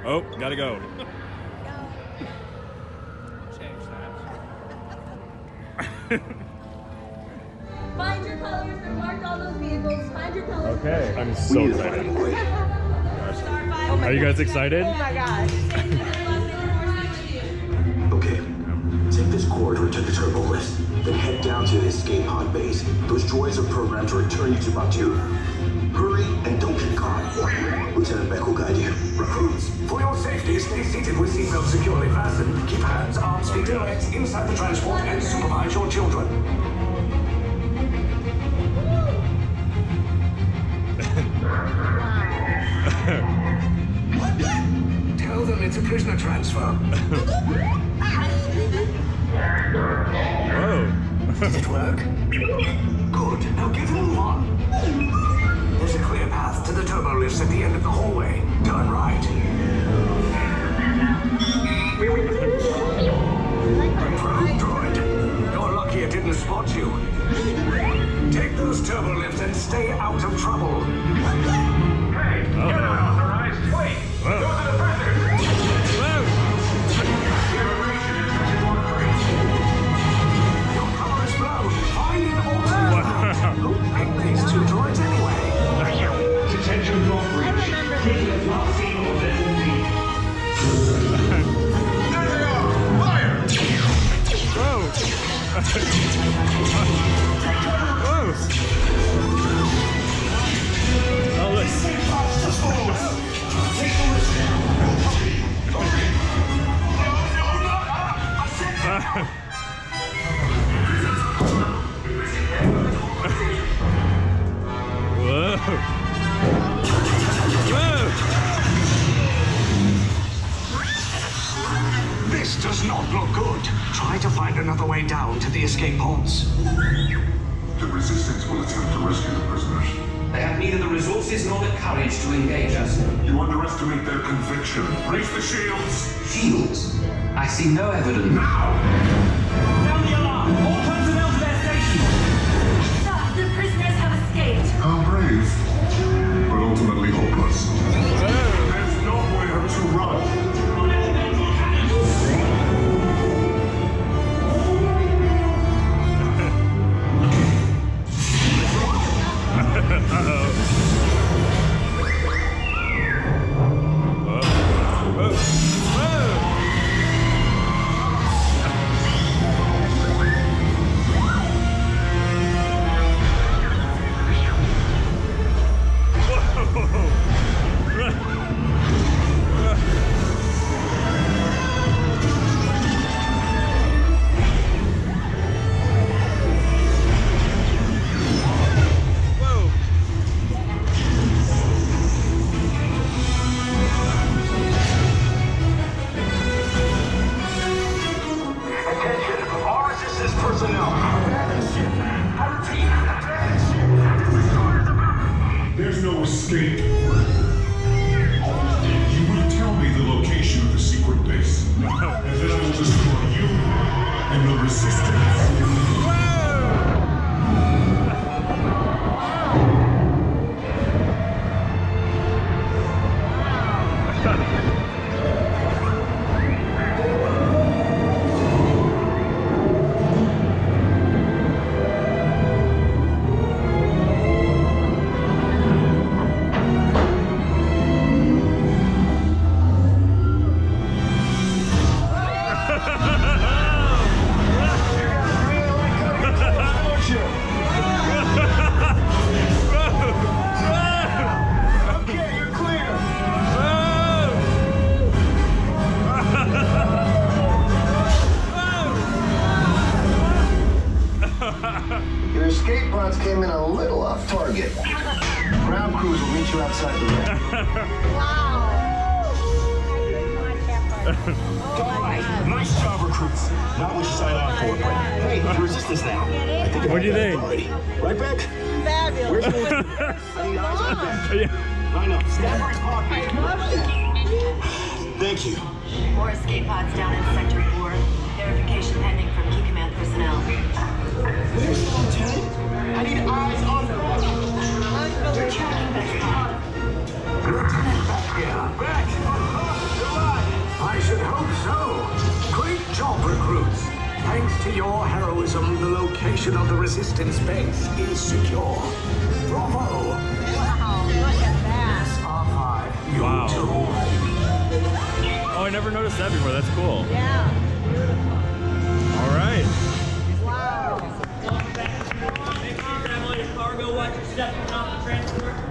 Oh, gotta go. Find your colors and mark all those vehicles. Find your colors. Okay, I'm so excited. Are you guys excited? Oh my gosh. Okay, take this corridor to the turbo lift, then head down to the escape pod base. Those droids are programmed to return you to Batu. Hurry and don't get caught. Lieutenant Beck will guide you. Recruits, for your safety, stay seated with seatbelts securely fastened. Keep hands, arms, feet, and legs inside the transport and supervise your children. Tell them it's a prisoner transfer. Whoa. Did it work? Good. Now get a move on. There's a clear path to the turbo lifts at the end of the hallway. Turn right. Probe droid. You're lucky it didn't spot you. Take those turbo lifts and stay out of trouble. Hey, you're not authorized. Wait. Those are the prisoners. Your cover is blown. Find an alternative. Who picked these two droids anyway? Attention block breach. Prisoners not seen or dead. There they are. Fire! Whoa. Whoa. Oh, look. Whoa. Whoa. This does not look good. Try to find another way down to the escape pods. The resistance will attempt to rescue the prisoners. They have neither the resources nor the courage to engage us. You underestimate their conviction. Raise the shields! Shields? I see no evidence. Now! Sound the alarm! All personnel to their stations! Sir, the prisoners have escaped. How brave, but ultimately hopeless. There's nowhere to run. There's no escape. You will tell me the location of the secret base, and then I will destroy you and the resistance. Your escape pods came in a little off target. Ground crews will meet you outside the ramp. Nice job, recruits. Not what you signed on for, but hey, the resistance now. I think What do you think? already. Right, Beck? Fabulous. Where's the I need eyes on Beck. I know. Stand by spot. Thank you. More escape pods down in Sector 4. Verification pending from Key Command personnel. Where's the lieutenant? I need eyes on her. They're tracking Beck's pod. Lieutenant Beck here. Beck! to your heroism, the location of the resistance base is secure. Bravo! Wow, look at that. R5, you Wow. too. Oh, I never noticed that before. That's cool. Yeah. All right. Wow. Make sure you grab all your cargo, watch your step coming off the transport.